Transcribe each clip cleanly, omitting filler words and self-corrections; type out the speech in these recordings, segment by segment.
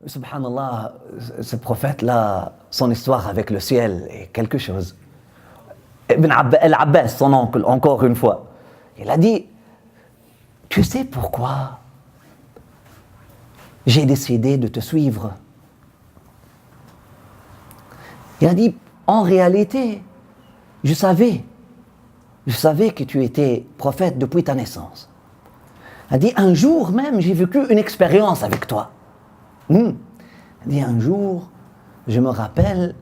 Subhanallah, ce prophète-là, son histoire avec le ciel est quelque chose. Al-Abbas, son oncle, encore une fois, il a dit, tu sais pourquoi j'ai décidé de te suivre? Il a dit, en réalité, je savais que tu étais prophète depuis ta naissance. Il a dit, un jour même, j'ai vécu une expérience avec toi. Il a dit, un jour, je me rappelle,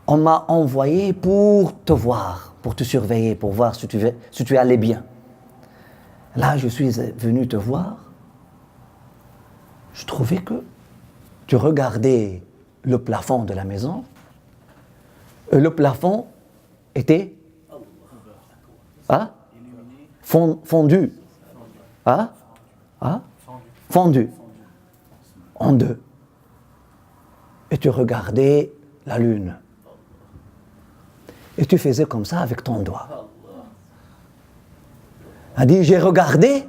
on m'a envoyé pour te voir, pour te surveiller, pour voir si tu allais bien. Là, je suis venu te voir. Je trouvais que tu regardais le plafond de la maison. Et le plafond était fondu. Fondu en deux. Et tu regardais la lune. Et tu faisais comme ça avec ton doigt. Il a dit, j'ai regardé.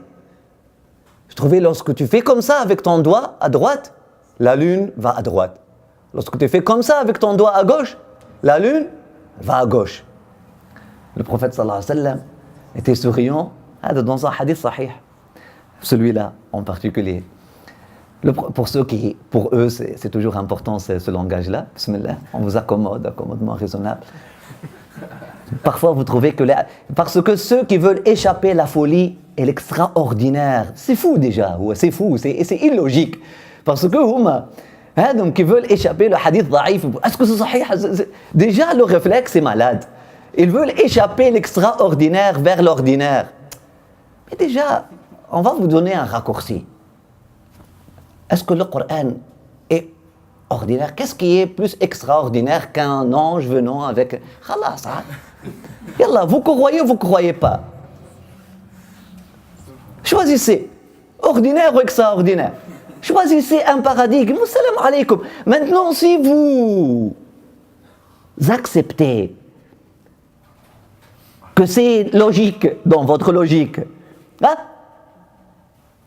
Je trouvais lorsque tu fais comme ça avec ton doigt à droite, la lune va à droite. Lorsque tu fais comme ça avec ton doigt à gauche, la lune va à gauche. Le prophète sallallahu alayhi wa sallam était souriant dans un hadith sahih. Celui-là en particulier. Pour eux, c'est toujours important ce langage-là. Bismillah, on vous accommodement raisonnable. Parfois, vous trouvez que... Parce que ceux qui veulent échapper à la folie et l'extraordinaire, c'est fou déjà, c'est fou, c'est illogique. Parce que donc ils veulent échapper le hadith daïf. Est-ce que c'est sahih? Déjà, le réflexe est malade. Ils veulent échapper l'extraordinaire vers l'ordinaire. Mais déjà, on va vous donner un raccourci. Est-ce que le Coran est ordinaire? Qu'est-ce qui est plus extraordinaire qu'un ange venant avec... Khalas, Yallah, vous croyez ou vous ne croyez pas? Choisissez. Ordinaire ou extraordinaire? Choisissez un paradigme. Salam alaikum. Maintenant, si vous acceptez que c'est logique dans votre logique,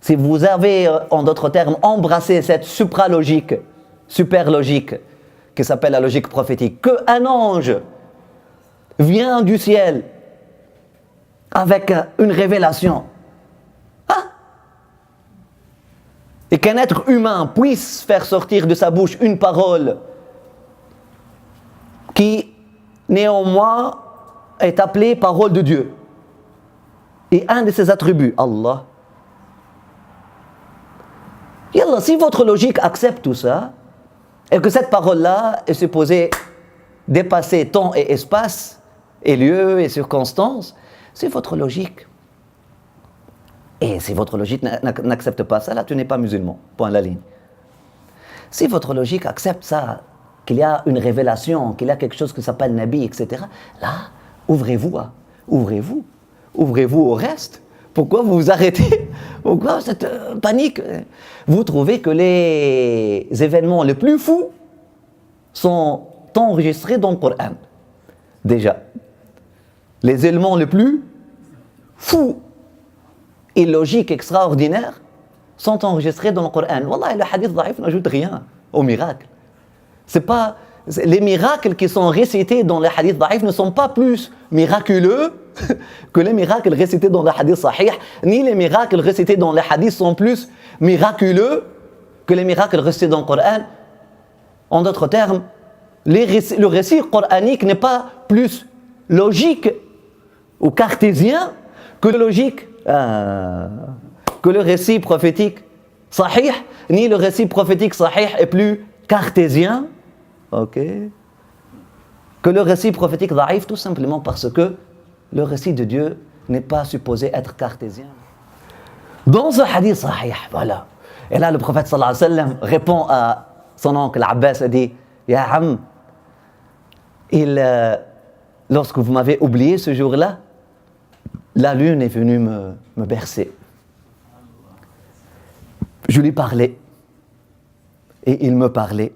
si vous avez, en d'autres termes, embrassé cette supralogique, super logique, qui s'appelle la logique prophétique, qu'un ange vient du ciel avec une révélation, et qu'un être humain puisse faire sortir de sa bouche une parole qui, néanmoins, est appelée parole de Dieu. Et un de ses attributs, Allah. Yallah, si votre logique accepte tout ça, et que cette parole-là est supposée dépasser temps et espace, et lieu et circonstances, c'est votre logique. Et si votre logique n'accepte pas ça, là, tu n'es pas musulman. Point la ligne. Si votre logique accepte ça, qu'il y a une révélation, qu'il y a quelque chose qui s'appelle Nabi, etc., là, ouvrez-vous au reste. Pourquoi vous vous arrêtez? Pourquoi cette panique? Vous trouvez que les événements les plus fous sont enregistrés dans le Coran. Déjà. Les éléments les plus fous, illogiques, extraordinaires, sont enregistrés dans le Coran. Wallah, le hadith daïf n'ajoute rien au miracle. Les miracles qui sont récités dans les hadiths daïf ne sont pas plus miraculeux que les miracles récités dans les hadiths sahih, ni les miracles récités dans les hadiths sont plus miraculeux que les miracles récités dans le Coran. En d'autres termes, le récit coranique n'est pas plus logique ou cartésien que le récit prophétique sahih, ni le récit prophétique sahih est plus cartésien, que le récit prophétique daïf, tout simplement parce que le récit de Dieu n'est pas supposé être cartésien. Dans ce hadith sahih, voilà. Et là, le prophète sallallahu alayhi wa sallam répond à son oncle Abbas et dit, Ya Am, lorsque vous m'avez oublié ce jour-là, la lune est venue me bercer. Je lui parlais. Et il me parlait.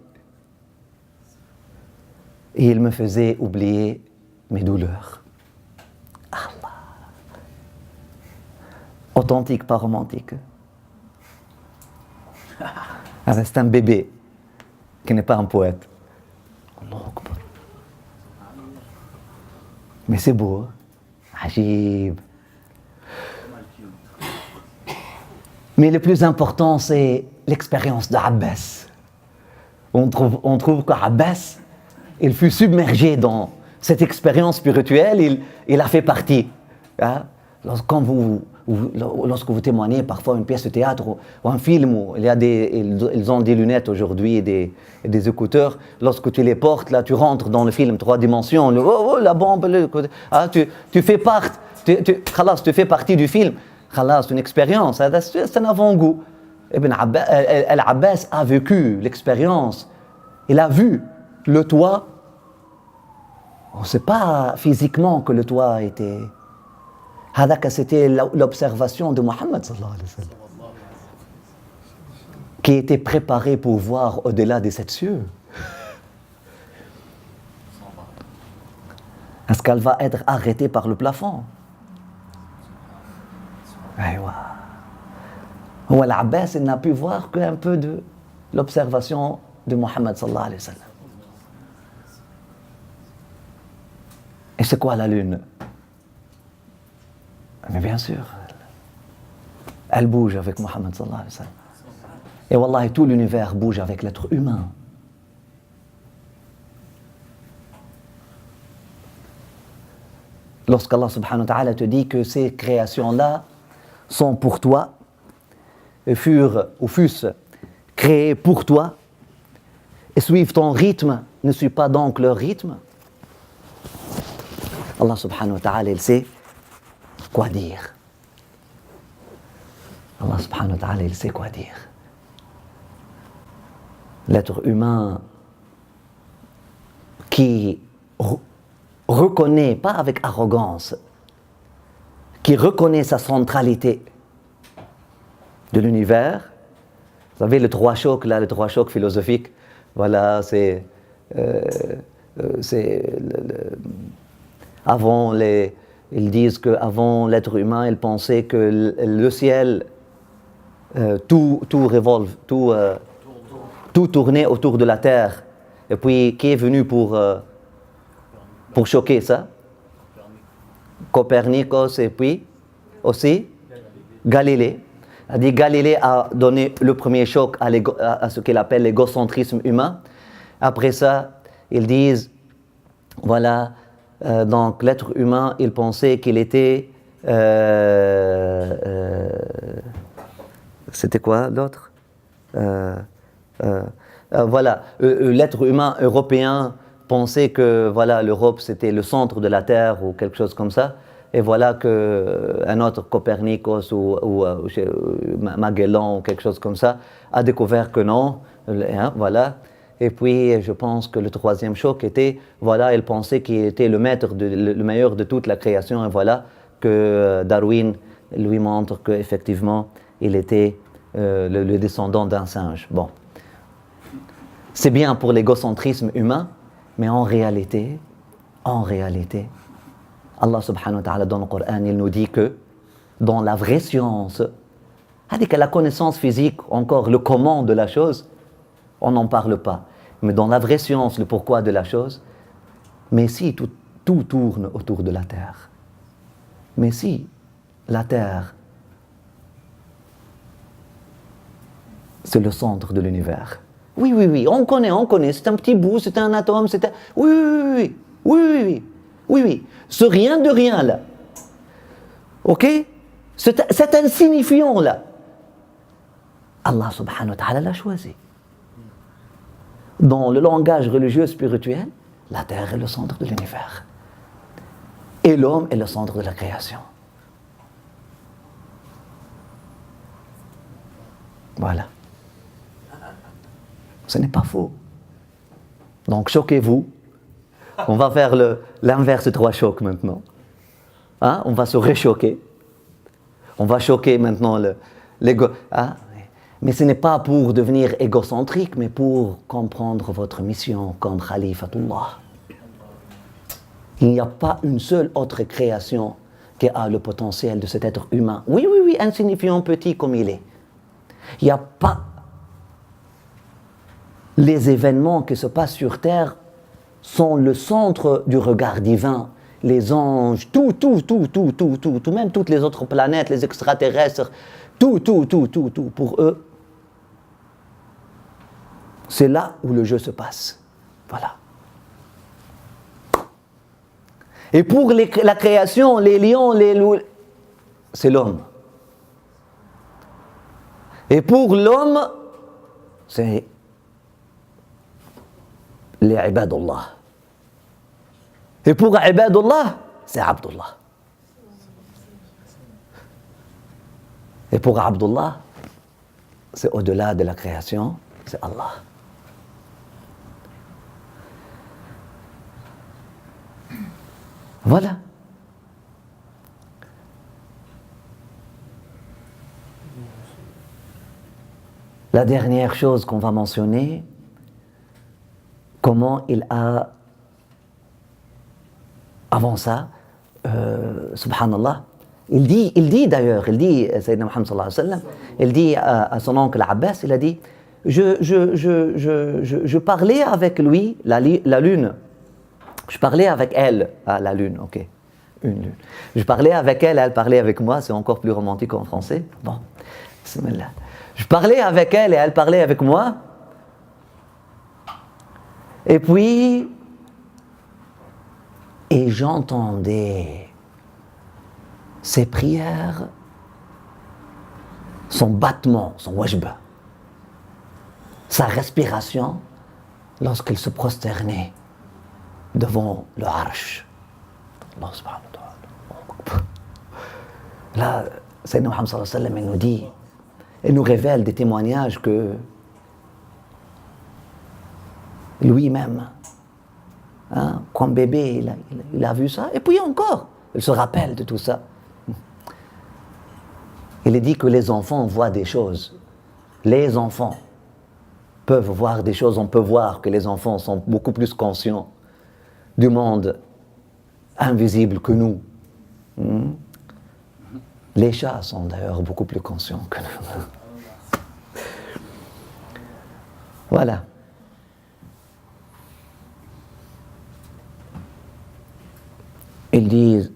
Et il me faisait oublier mes douleurs. Allah. Authentique, pas romantique. C'est un bébé. qui n'est pas un poète. Allahu Akbar. Mais c'est beau, hein? Ajib. Mais le plus important, c'est l'expérience d'Abbas. On trouve qu'Abbas, il fut submergé dans cette expérience spirituelle, il a fait partie. Hein? Lorsque vous témoignez parfois une pièce de théâtre ou un film où ils ont des lunettes aujourd'hui et des écouteurs, lorsque tu les portes, là tu rentres dans le film 3 dimensions, la bombe, tu fais partie du film. C'est une expérience, c'est un avant-goût. Al-Abbas a vécu l'expérience, il a vu le toit. On ne sait pas physiquement que le toit était... C'était l'observation de Mohammed sallallahu alayhi wa sallam, qui était préparé pour voir au-delà des 7 cieux. Est-ce qu'elle va être arrêtée par le plafond? Al-Abbas, il n'a pu voir qu'un peu de l'observation de Mohammed sallallahu alayhi wa sallam. Et c'est quoi la lune? Mais bien sûr, elle bouge avec Mohammed sallallahu alayhi wa sallam. Et wallahi, tout l'univers bouge avec l'être humain. Lorsqu'Allah subhanahu wa ta'ala te dit que ces créations-là sont pour toi, et fussent créées pour toi, et suivent ton rythme, ne suis pas donc leur rythme. Allah subhanahu wa ta'ala, il sait quoi dire. Allah subhanahu wa ta'ala, il sait quoi dire. L'être humain qui reconnaît, pas avec arrogance, qui reconnaît sa centralité de l'univers. Vous savez, les 3 chocs, là, les 3 chocs philosophiques, voilà, ils disent qu'avant l'être humain, ils pensaient que le ciel, tout tournait autour de la terre. Et puis, qui est venu pour choquer ça? Copernicus et puis aussi Galilée. Galilée a donné le premier choc à ce qu'il appelle l'égocentrisme humain. Après ça, ils disent, voilà, donc l'être humain, il pensait qu'il était... c'était quoi l'autre? Voilà, l'être humain européen pensait que voilà, l'Europe c'était le centre de la Terre ou quelque chose comme ça. Et voilà qu'un autre Copernicus ou Magellan ou quelque chose comme ça a découvert que non. Voilà. Et puis je pense que le 3e choc était, voilà, il pensait qu'il était le meilleur de toute la création. Et voilà que Darwin lui montre qu'effectivement il était le descendant d'un singe. Bon. C'est bien pour l'égocentrisme humain, mais en réalité, Allah subhanahu wa ta'ala dans le Coran, il nous dit que dans la vraie science, c'est-à-dire que la connaissance physique, encore le comment de la chose, on n'en parle pas. Mais dans la vraie science, le pourquoi de la chose, mais si tout tourne autour de la Terre, mais si la Terre, c'est le centre de l'univers. Oui, on connaît, c'est un petit bout, c'est un atome, c'est un... Oui. Ce rien de rien là, ok? Cet insignifiant là, Allah subhanahu wa ta'ala l'a choisi. Dans le langage religieux spirituel, la terre est le centre de l'univers. Et l'homme est le centre de la création. Voilà. Ce n'est pas faux. Donc choquez-vous. On va faire l'inverse de 3 chocs maintenant. Hein? On va se réchoquer. On va choquer maintenant l'ego. Hein? Mais ce n'est pas pour devenir égocentrique, mais pour comprendre votre mission comme Khalifatullah. Il n'y a pas une seule autre création qui a le potentiel de cet être humain. Oui, insignifiant, petit comme il est. Il n'y a pas Les événements qui se passent sur terre sont le centre du regard divin. Les anges, tout, même toutes les autres planètes, les extraterrestres, tout, pour eux, c'est là où le jeu se passe. Voilà. Et pour la création, les lions, les loups, c'est l'homme. Et pour l'homme, c'est les ibadullah. Et pour ibadullah, c'est Abdullah. Et pour Abdullah, c'est au-delà de la création, c'est Allah. Voilà. La dernière chose qu'on va mentionner, comment il a, avant ça, subhanallah, il dit d'ailleurs, Sayyidina Muhammad sallallahu alayhi wa sallam, il dit à son oncle Abbas, il a dit, je parlais avec lui, la lune, je parlais avec elle, la lune, ok, une lune. Je parlais avec elle, elle parlait avec moi, c'est encore plus romantique en français. Bon, bismillah. Je parlais avec elle et elle parlait avec moi. Et puis, et j'entendais ses prières, son battement, son wajba, sa respiration lorsqu'il se prosternait devant le arsh. Allah subhanahu wa ta'ala. Là, Sayyidina Muhammad sallallahu alayhi wa sallam, il nous dit, il nous révèle des témoignages que lui-même, comme bébé, il a vu ça, et puis encore, il se rappelle de tout ça. Il est dit que les enfants voient des choses. Les enfants peuvent voir des choses, on peut voir que les enfants sont beaucoup plus conscients du monde invisible que nous. Les chats sont d'ailleurs beaucoup plus conscients que nous. Voilà. Ils disent,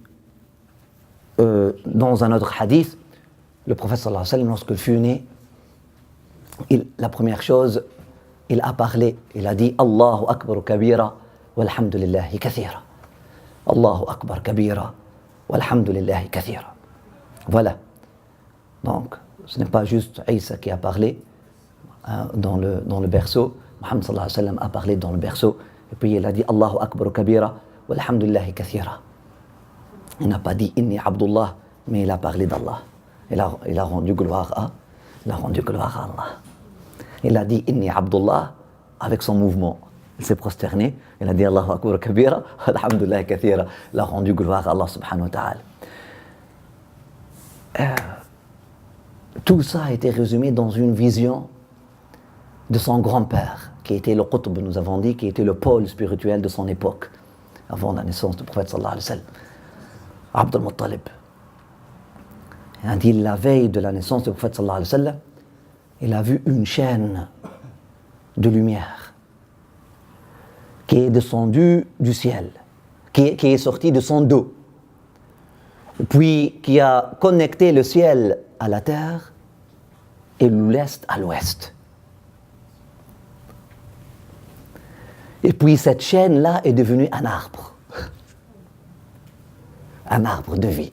dans un autre hadith, le prophète sallallahu alayhi wa sallam, lorsqu'il fut né, la première chose, il a parlé, il a dit Allahu Akbar kabira walhamdulillahi kathira. Allahu Akbar kabira walhamdulillahi kathira. Voilà. Donc, ce n'est pas juste Isa qui a parlé dans le berceau. Muhammad sallallahu alayhi wa sallam a parlé dans le berceau. Et puis il a dit Allahu Akbar kabira walhamdulillahi kathira. Il n'a pas dit Inni Abdullah, mais il a parlé d'Allah. Il a rendu gloire à Allah. Il a dit Inni Abdullah avec son mouvement. Il s'est prosterné. Il a dit Allahu Akbar kabira walhamdulillahi kathira. Il a rendu gloire à Allah subhanahu wa ta'ala. Tout ça a été résumé dans une vision de son grand-père, qui était le Qutb, nous avons dit, qui était le pôle spirituel de son époque, avant la naissance du prophète sallallahu alayhi wa sallam, Abd al-Muttalib. Il a dit la veille de la naissance du prophète sallallahu alayhi wa sallam, il a vu une chaîne de lumière qui est descendue du ciel, qui est sortie de son dos, puis qui a connecté le ciel à la terre et l'est à l'ouest. Et puis cette chaîne-là est devenue un arbre de vie.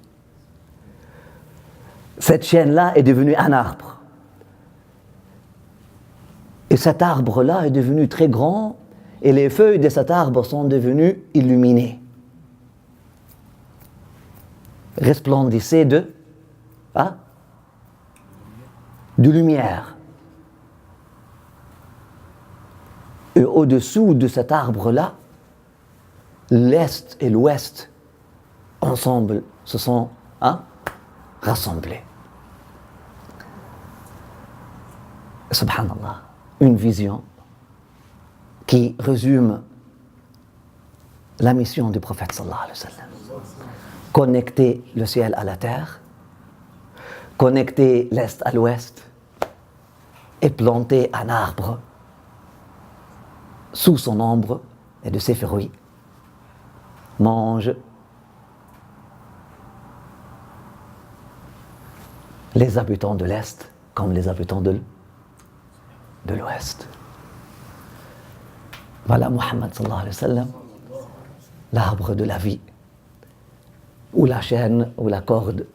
Cette chaîne-là est devenue un arbre. Et cet arbre-là est devenu très grand et les feuilles de cet arbre sont devenues illuminées. Resplendissaient de lumière. Et au-dessous de cet arbre-là, l'Est et l'Ouest, ensemble, se sont rassemblés. Subhanallah, une vision qui résume la mission du prophète sallallahu alayhi wa sallam. Connecter le ciel à la terre, connecter l'Est à l'Ouest et planter un arbre sous son ombre et de ses fruits, mange les habitants de l'Est comme les habitants de l'Ouest. Voilà Muhammad sallallahu alayhi wa sallam, l'arbre de la vie, ou la chaîne, ou la corde,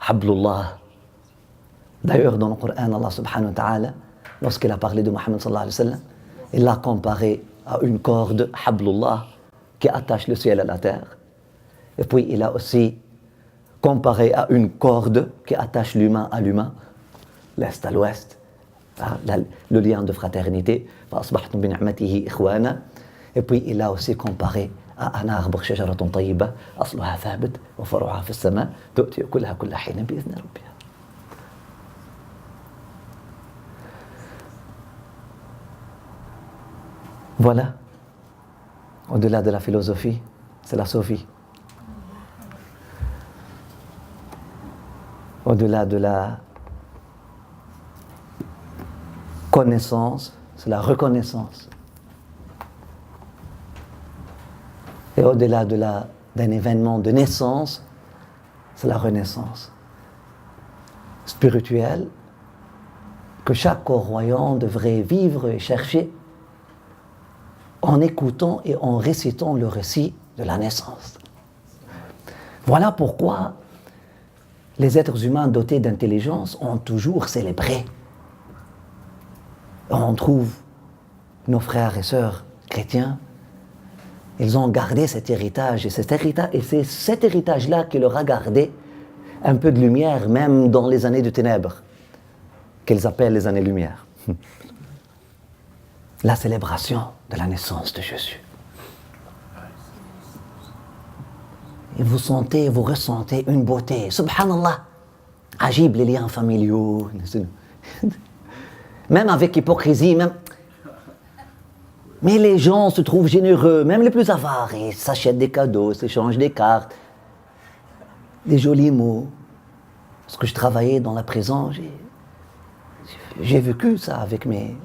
Hablullah. D'ailleurs, dans le Coran, Allah subhanahu wa ta'ala, lorsqu'il a parlé de Muhammad sallallahu alayhi wa sallam, il l'a comparé à une corde, Hablullah, qui attache le ciel à la terre. Et puis, il a aussi comparé à une corde qui attache l'humain à l'humain, l'Est à l'Ouest, le lien de fraternité. Et puis, il a aussi comparé à un arbre, شجرة طيبة أصلها ثابت وفرعها في السماء تؤتي أكلها كل حين بإذن ربها. Voilà, au-delà de la philosophie, c'est la sophie. Au-delà de la connaissance, c'est la reconnaissance. Et au-delà d'un événement de naissance, c'est la renaissance spirituelle que chaque croyant devrait vivre et chercher en écoutant et en récitant le récit de la naissance. Voilà pourquoi les êtres humains dotés d'intelligence ont toujours célébré. On trouve nos frères et sœurs chrétiens, ils ont gardé cet héritage, et c'est cet héritage-là qui leur a gardé un peu de lumière, même dans les années de ténèbres, qu'ils appellent les années-lumière. La célébration de la naissance de Jésus. Et vous sentez, vous ressentez une beauté. Subhanallah, ajib les liens familiaux. Même avec hypocrisie, mais les gens se trouvent généreux, même les plus avares. Ils s'achètent des cadeaux, s'échangent des cartes, des jolis mots. Parce que je travaillais dans la prison, j'ai vécu ça avec mes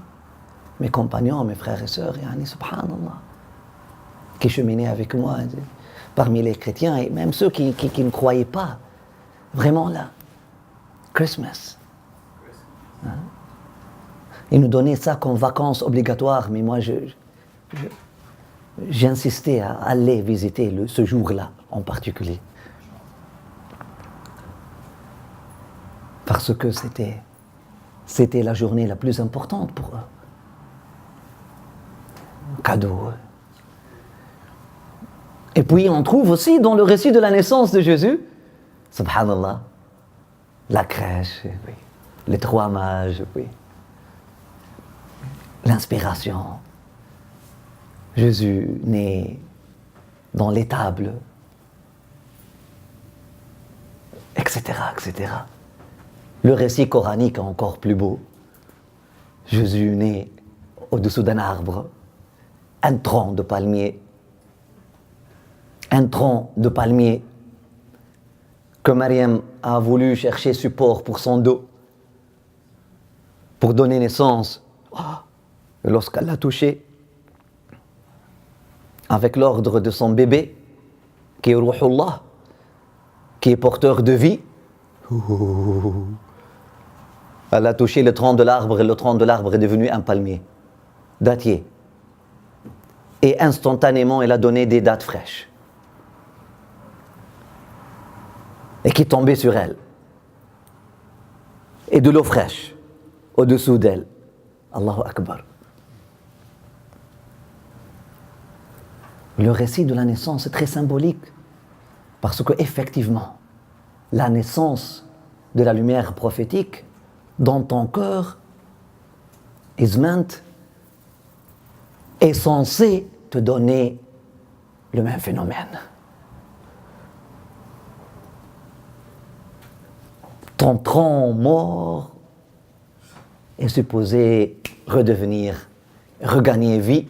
compagnons, mes frères et sœurs, subhanallah, qui cheminaient avec moi parmi les chrétiens et même ceux qui ne croyaient pas. Vraiment là, Christmas. Hein? Ils nous donnaient ça comme vacances obligatoires, mais moi j'insistais à aller visiter ce jour-là en particulier. Parce que c'était la journée la plus importante pour eux. Cadeau. Et puis on trouve aussi dans le récit de la naissance de Jésus, subhanallah, la crèche, oui, les 3 mages, oui, l'inspiration. Jésus né dans l'étable, etc., etc. Le récit coranique est encore plus beau. Jésus né au-dessous d'un arbre, un tronc de palmier que Mariam a voulu chercher support pour son dos, pour donner naissance. Et lorsqu'elle l'a touché, avec l'ordre de son bébé, qui est Ruhullah, qui est porteur de vie, elle a touché le tronc de l'arbre et le tronc de l'arbre est devenu un palmier, dattier. Et instantanément, elle a donné des dattes fraîches. Et qui tombaient sur elle. Et de l'eau fraîche au-dessous d'elle. Allahu Akbar. Le récit de la naissance est très symbolique parce que effectivement, la naissance de la lumière prophétique dans ton cœur est censée te donner le même phénomène. Ton tronc mort est supposé regagner vie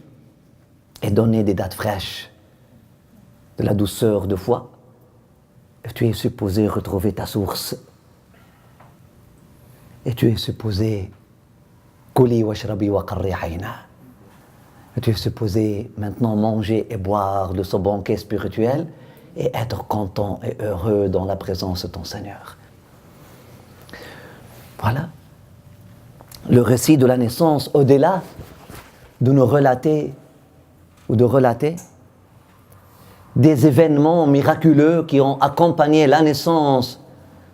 et donner des dattes fraîches, de la douceur de foi. Et tu es supposé retrouver ta source. Et tu es supposé Kuli washrabi wa qarri ayna. Tu es supposé maintenant manger et boire de ce banquet spirituel et être content et heureux dans la présence de ton Seigneur. Voilà. Le récit de la naissance, au-delà de nous relater ou de relater des événements miraculeux qui ont accompagné la naissance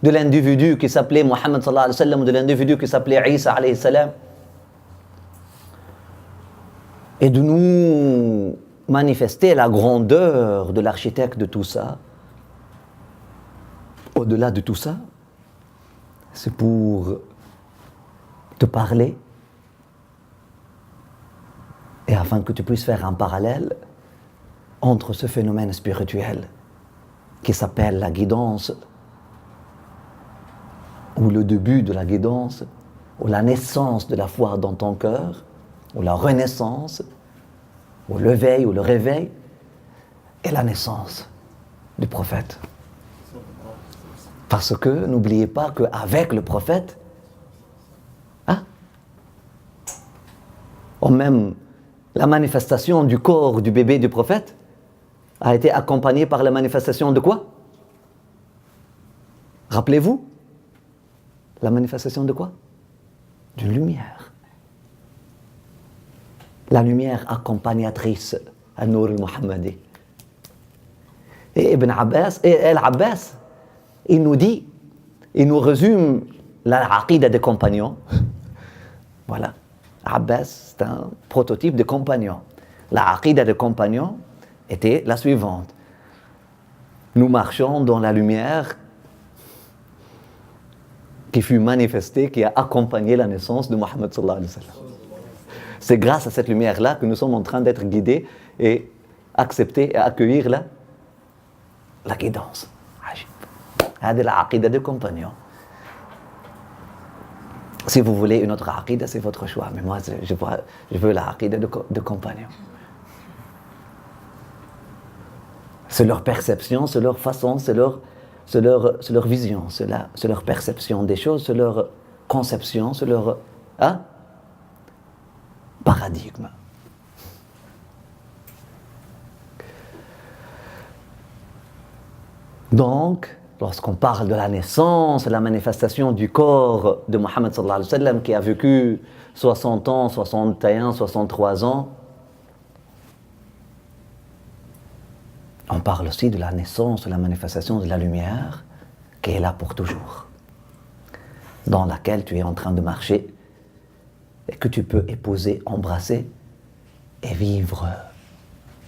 de l'individu qui s'appelait Mohammed sallallahu alayhi wa sallam, de l'individu qui s'appelait Isa alayhi salam, et de nous manifester la grandeur de l'architecte de tout ça. Au-delà de tout ça, c'est pour te parler et afin que tu puisses faire un parallèle entre ce phénomène spirituel qui s'appelle la guidance, ou le début de la guidance, ou la naissance de la foi dans ton cœur, ou la renaissance, ou l'éveil, ou le réveil, et la naissance du prophète. Parce que n'oubliez pas qu'avec le prophète, même la manifestation du corps du bébé du prophète a été accompagnée par la manifestation de quoi? Rappelez-vous, la manifestation de quoi? D'une lumière. La lumière accompagnatrice à Nour al-Muhammadi. Et Ibn Abbas, et Al-Abbas, il nous résume la aqida des compagnons. Voilà. Abbas, c'est un prototype de compagnon. La aqida des compagnons était la suivante. Nous marchons dans la lumière qui fut manifestée, qui a accompagné la naissance de Mohammed sallallahu alayhi wa sallam. C'est grâce à cette lumière-là que nous sommes en train d'être guidés et accepter et accueillir la guidance. C'est la aqida des compagnons. Si vous voulez une autre aqida, c'est votre choix. Mais moi, je veux la aqida de compagnons. C'est leur perception, c'est leur façon, c'est leur vision, c'est leur perception des choses, c'est leur conception, c'est leur paradigme. Donc, lorsqu'on parle de la naissance, la manifestation du corps de Mohammed sallallahu alayhi wa sallam qui a vécu 60 ans, 61, 63 ans, on parle aussi de la naissance, de la manifestation de la lumière qui est là pour toujours, dans laquelle tu es en train de marcher et que tu peux épouser, embrasser et vivre,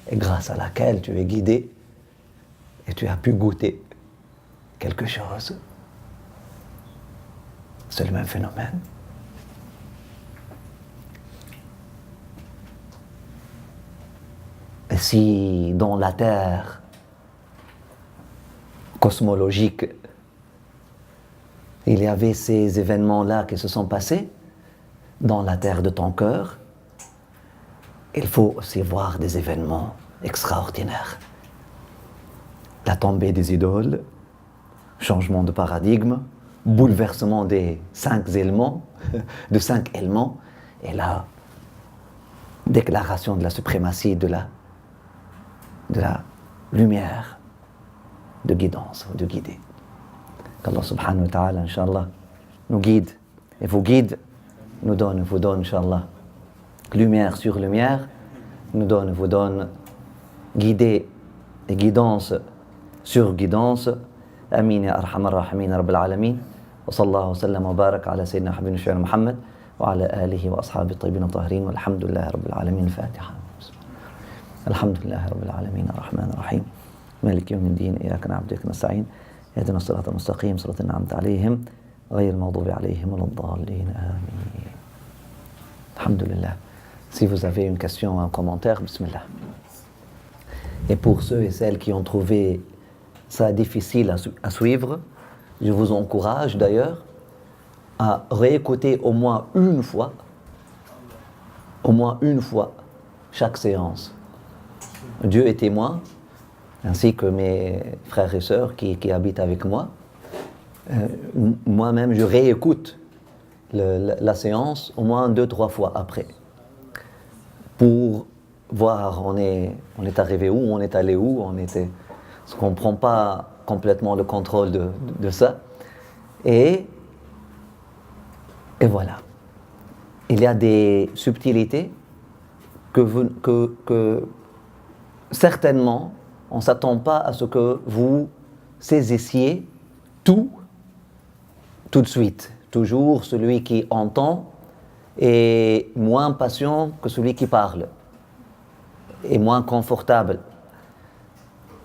et grâce à laquelle tu es guidé et tu as pu goûter quelque chose. C'est le même phénomène. Et si dans la terre cosmologique, il y avait ces événements-là qui se sont passés, dans la terre de ton cœur, il faut aussi voir des événements extraordinaires. La tombée des idoles, changement de paradigme, bouleversement des 5 éléments, et la déclaration de la suprématie de la lumière de guidance, de guider. Qu'Allah subhanahu wa ta'ala, Inch'Allah, nous guide et vous guide, nous donne, Inch'Allah, lumière sur lumière, nous donne, vous donne, guider et guidance sur guidance. Amin ya arhamar rahimin rabbil alamin. Wa sallallahu wa sallam wa barak ala sayyidina habibina shaykh Muhammad wa ala alihi wa ashabihi tayyibin tahirin walhamdulillahi rabbil alamin. Fatiha. Alhamdulillahi rabbil alamin arrahmanir rahim. مالك يوم الدين إياك نعبد وإياك نستعين اهدنا الصراط المستقيم صراط الذين أنعمت عليهم غير المغضوب عليهم ولا الضالين آمين. Alhamdulillah. Si vous avez une question ou un commentaire, bismillah. Et pour ceux et celles qui ont trouvé ça difficile à suivre, je vous encourage d'ailleurs à réécouter au moins une fois chaque séance. Dieu est témoin, ainsi que mes frères et sœurs qui habitent avec moi. Moi-même, je réécoute la séance au moins 2-3 fois après, pour voir on est arrivé où, on est allé où, parce qu'on ne prend pas complètement le contrôle de ça. Et voilà. Il y a des subtilités que certainement, on ne s'attend pas à ce que vous saisissiez tout de suite. Toujours celui qui entend est moins patient que celui qui parle, est moins confortable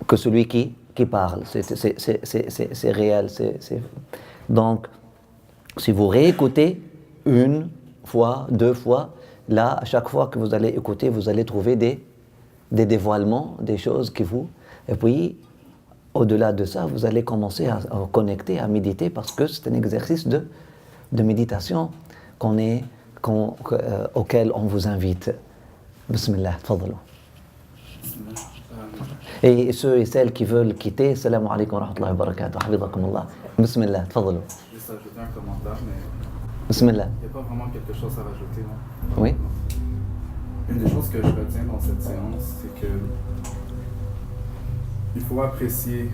que celui qui parle. C'est réel. Donc, si vous réécoutez une fois, deux fois, là, à chaque fois que vous allez écouter, vous allez trouver des dévoilements, des choses qui vous... Et puis, au-delà de ça, vous allez commencer à connecter, à méditer, parce que c'est un exercice de méditation auquel on vous invite. Bismillah, tfadalou. Et ceux et celles qui veulent quitter, salam alaikum wa rahmatullahi wa barakatuh, hafizakumullah. Bismillah, tfadalou. Juste ajouter un commentaire, mais Bismillah. il n'y a pas vraiment quelque chose à rajouter. Non? Oui. Une des choses que je retiens dans cette séance, c'est que il faut apprécier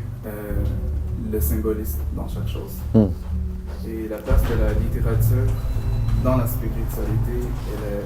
le symbolisme dans chaque chose. Et la place de la littérature dans la spiritualité, elle est